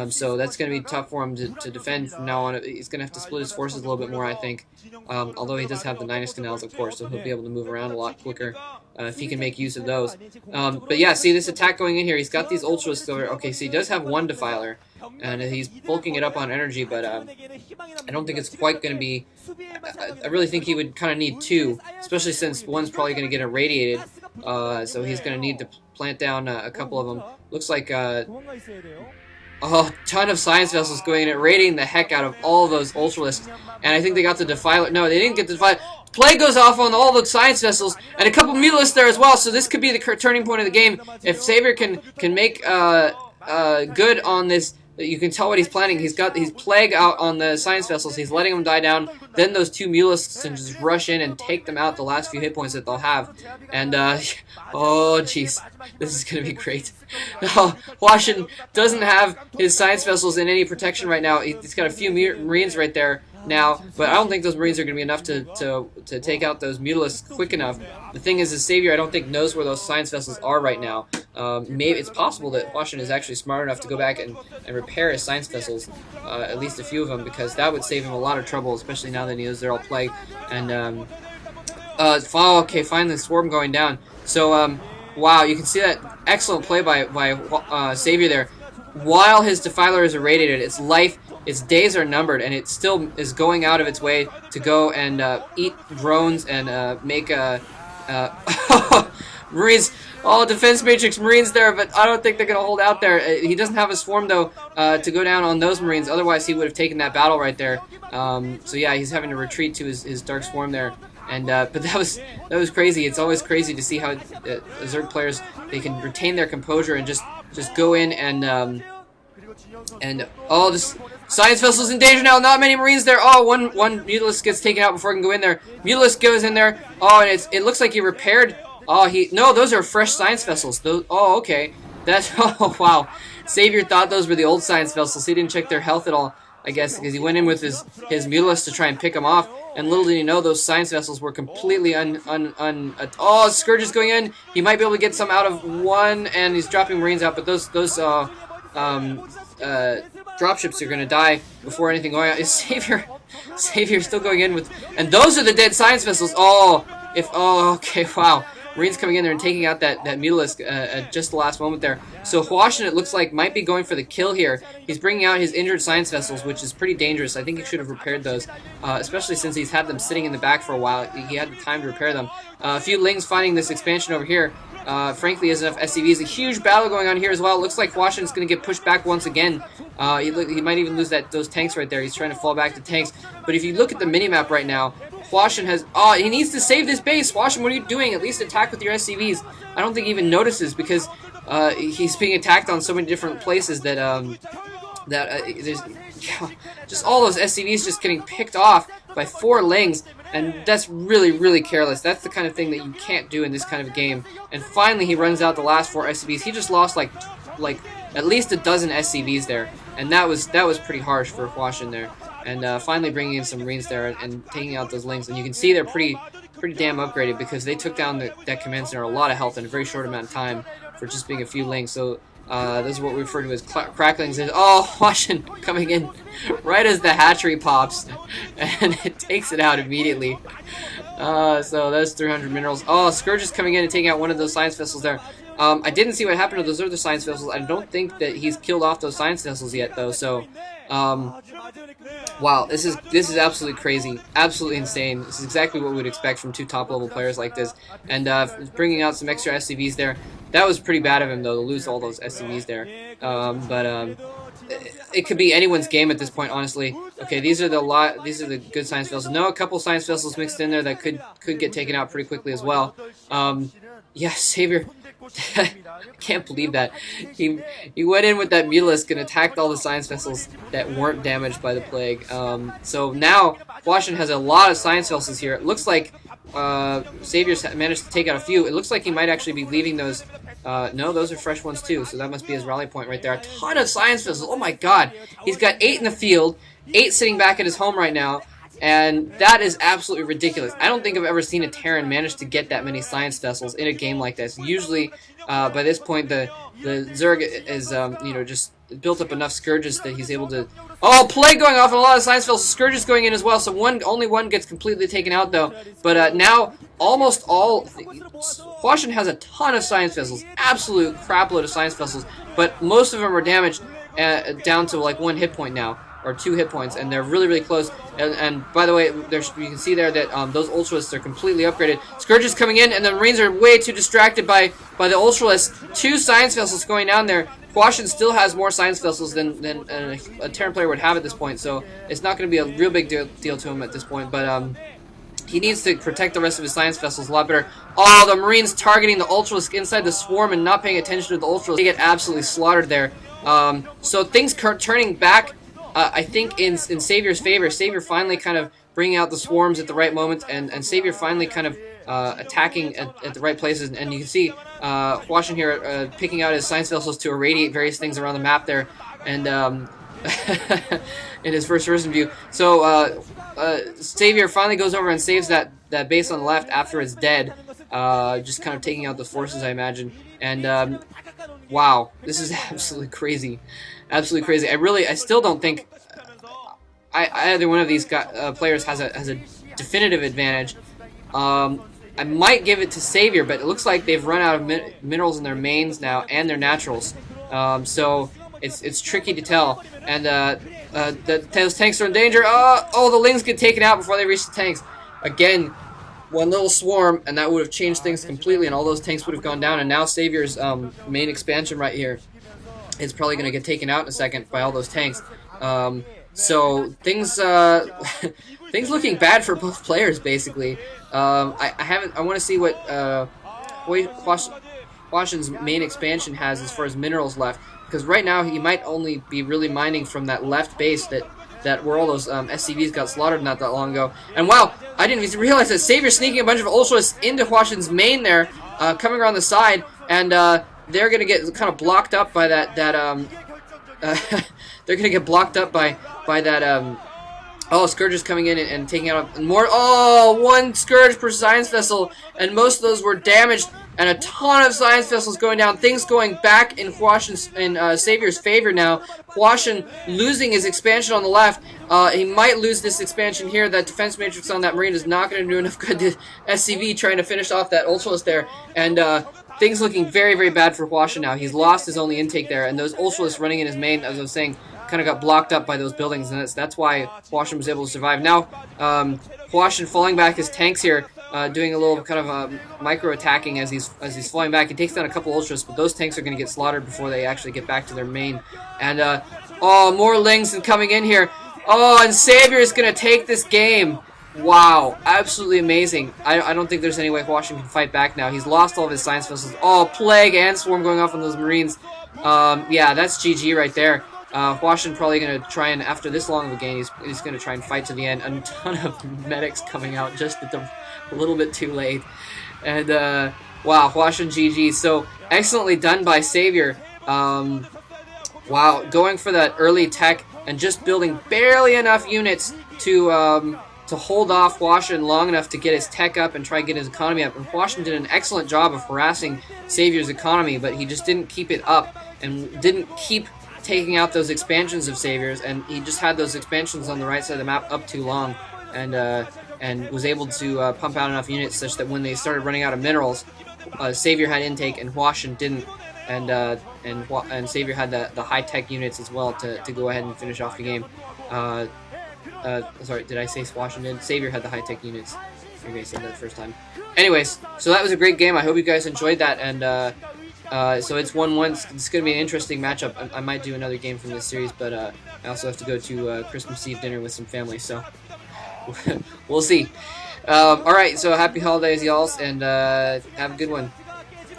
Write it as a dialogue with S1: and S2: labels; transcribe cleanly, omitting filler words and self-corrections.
S1: So that's going to be tough for him to defend from now on. He's going to have to split his forces a little bit more, I think. Although he does have the 9 canals, of course, so he'll be able to move around a lot quicker if he can make use of those. But yeah, see this attack going in here. He's got these ultras over. Okay, so he does have one defiler, and he's bulking it up on energy, but I don't think it's quite going to be. I really think he would kind of need 2, especially since one's probably going to get irradiated. So he's going to need to plant down a couple of them. Looks like ton of science vessels going in, irradiating the heck out of all of those ultralisks. And I think they got the defiler. No, they didn't get the defiler. Plague goes off on all the science vessels, and a couple mutalisks there as well. So this could be the turning point of the game if Savior can make good on this. You can tell what he's planning. He's plague out on the science vessels. He's letting them die down. Then those 2 mutalisks can just rush in and take them out the last few hit points that they'll have. And oh jeez, this is gonna be great. Hwasin doesn't have his science vessels in any protection right now. He's got a few Marines right there now, but I don't think those Marines are going to be enough to take out those mutalisks quick enough. The thing is, the Savior, I don't think, knows where those science vessels are right now. Maybe it's possible that Hwasin is actually smart enough to go back and repair his science vessels, at least a few of them, because that would save him a lot of trouble, especially now that he knows they're all plagued. And okay, finally Swarm going down. So wow, you can see that excellent play by Savior there. While his defiler is irradiated, its days are numbered, and it still is going out of its way to go and eat drones and make Marines. Defense matrix Marines there, but I don't think they're going to hold out there. He doesn't have a swarm, though, to go down on those Marines. Otherwise, he would have taken that battle right there. So yeah, he's having to retreat to his Dark Swarm there. And but that was crazy. It's always crazy to see how Zerg players, they can retain their composure and just go in and just science vessels in danger now. Not many Marines there. One Mutalisk gets taken out before he can go in there. Mutalisk goes in there. And it looks like he repaired. No, those are fresh science vessels. Those. Okay. That's wow. Savior thought those were the old science vessels. He didn't check their health at all, I guess, because he went in with his Mutalisk to try and pick them off. And little did he know those science vessels were completely Scourge is going in. He might be able to get some out of one, and he's dropping Marines out. But those dropships are going to die before anything going on. Is Savior still going in with, and those are the dead science vessels. Okay, wow. Marines coming in there and taking out that Mutalisk at just the last moment there. So Hwasin, it looks like, might be going for the kill here. He's bringing out his injured science vessels, which is pretty dangerous. I think he should have repaired those, especially since he's had them sitting in the back for a while. He had the time to repair them. A few Lings fighting this expansion over here. Frankly, has enough SCVs. A huge battle going on here as well. Looks like Hwasin's going to get pushed back once again. He might even lose those tanks right there. He's trying to fall back to tanks. But if you look at the minimap right now, Hwasin has... he needs to save this base. Hwasin, what are you doing? At least attack with your SCVs. I don't think he even notices because he's being attacked on so many different places that there's just all those SCVs just getting picked off by 4 Lings, and that's really, really careless. That's the kind of thing that you can't do in this kind of game. And finally, he runs out the last 4 SCVs. He just lost like at least a dozen SCVs there, and that was pretty harsh for Hwasin there. And finally bringing in some Marines there and taking out those Lings, and you can see they're pretty damn upgraded because they took down that command center a lot of health in a very short amount of time for just being a few Lings. So this is what we refer to as cracklings. Hwasin coming in right as the hatchery pops, and it takes it out immediately. So that's 300 minerals. Scourge is coming in and taking out one of those science vessels there. I didn't see what happened to those other science vessels. I don't think that he's killed off those science vessels yet, though. So, wow, this is absolutely crazy, absolutely insane. This is exactly what we would expect from 2 top-level players like this. And bringing out some extra SCVs there. That was pretty bad of him, though, to lose all those SCVs there. It could be anyone's game at this point, honestly. Okay, these are the good science vessels. No, a couple science vessels mixed in there that could get taken out pretty quickly as well. Yeah, Savior. I can't believe that. He went in with that Mutalisk and attacked all the science vessels that weren't damaged by the plague. So now Hwasin has a lot of science vessels here. It looks like Savior's managed to take out a few. It looks like he might actually be leaving those. No, those are fresh ones too, so that must be his rally point right there. A ton of science vessels. Oh my god. He's got 8 in the field, 8 sitting back at his home right now. And that is absolutely ridiculous. I don't think I've ever seen a Terran manage to get that many science vessels in a game like this. Usually, by this point, the Zerg is, built up enough Scourges that he's able to... Oh, Plague going off on a lot of Science Vessels. Scourges going in as well, so only one gets completely taken out, though. But now, almost all... Hwasin has a ton of Science Vessels. Absolute crapload of Science Vessels. But most of them are damaged down to like 1 hit point now. Or 2 hit points, and they're really, really close. And by the way, you can see there that those Ultralisks are completely upgraded. Scourges coming in, and the Marines are way too distracted by the Ultralisks. 2 Science Vessels going down there. Hwasin still has more Science Vessels than a Terran player would have at this point, so it's not going to be a real big deal to him at this point. But he needs to protect the rest of his Science Vessels a lot better. Oh, the Marines targeting the Ultralisk inside the swarm and not paying attention to the Ultralisk. They get absolutely slaughtered there. So things turning back. I think in Savior's favor. Savior finally kind of bringing out the swarms at the right moment, and Savior finally kind of attacking at the right places. And you can see Hwasin here picking out his Science Vessels to irradiate various things around the map there, and in his first-person view. So Savior finally goes over and saves that base on the left after it's dead, just kind of taking out the forces, I imagine. And wow, this is absolutely crazy. Absolutely crazy. I still don't think either one of these players has a definitive advantage. I might give it to Savior, but it looks like they've run out of minerals in their mains now and their naturals. So it's tricky to tell. And those tanks are in danger. Oh, the Lings get taken out before they reach the tanks. Again, one little swarm, and that would have changed things completely, and all those tanks would have gone down. And now Savior's main expansion right here is probably going to get taken out in a second by all those tanks. So things things looking bad for both players, basically. I want to see what Hwasin's main expansion has as far as minerals left, because right now he might only be really mining from that left base that where all those SCVs got slaughtered not that long ago. And wow, I didn't even realize that Savior's sneaking a bunch of Ultralisks into Hwasin's main there, coming around the side, and they're gonna get kind of blocked up by that. They're gonna get blocked up by that. Oh, Scourges coming in and taking out more. Oh, 1 Scourge per Science Vessel, and most of those were damaged, and a ton of Science Vessels going down. Things going back in Savior's favor now. Hwasin losing his expansion on the left. He might lose this expansion here. That defense matrix on that Marine is not going to do enough good to SCV trying to finish off that Ultralisk there, and things looking very, very bad for Hwasin now. He's lost his only intake there, and those Ultralisks running in his main, as I was saying, kind of got blocked up by those buildings, and that's why Hwasin was able to survive. Now, Hwasin falling back his tanks here, doing a little kind of micro-attacking as he's falling back. He takes down a couple Ultras, but those tanks are going to get slaughtered before they actually get back to their main. And, oh, more Lings coming in here. Oh, and Savior is going to take this game. Wow, absolutely amazing. I don't think there's any way Hwasin can fight back now. He's lost all of his Science Vessels. Oh, Plague and Swarm going off on those Marines. Yeah, that's GG right there. Hwasin probably going to try and, after this long of a game, he's going to try and fight to the end. A ton of medics coming out just at a little bit too late. And, wow, Hwasin GG. So, excellently done by Savior. Wow, going for that early tech and just building barely enough units to hold off Hwasin long enough to get his tech up and try and get his economy up. And Hwasin did an excellent job of harassing Savior's economy, but he just didn't keep it up and didn't keep taking out those expansions of Savior's, and he just had those expansions on the right side of the map up too long, and was able to pump out enough units such that when they started running out of minerals, Savior had intake and Hwasin didn't, and Savior had the high-tech units as well to go ahead and finish off the game. Sorry, did I say Hwasin did? Savior had the high-tech units. Maybe I said that the first time. Anyways, so that was a great game. I hope you guys enjoyed that, and so it's 1-1. It's going to be an interesting matchup. I might do another game from this series, but I also have to go to Christmas Eve dinner with some family, so we'll see. Alright, so happy holidays, y'all, and have a good one.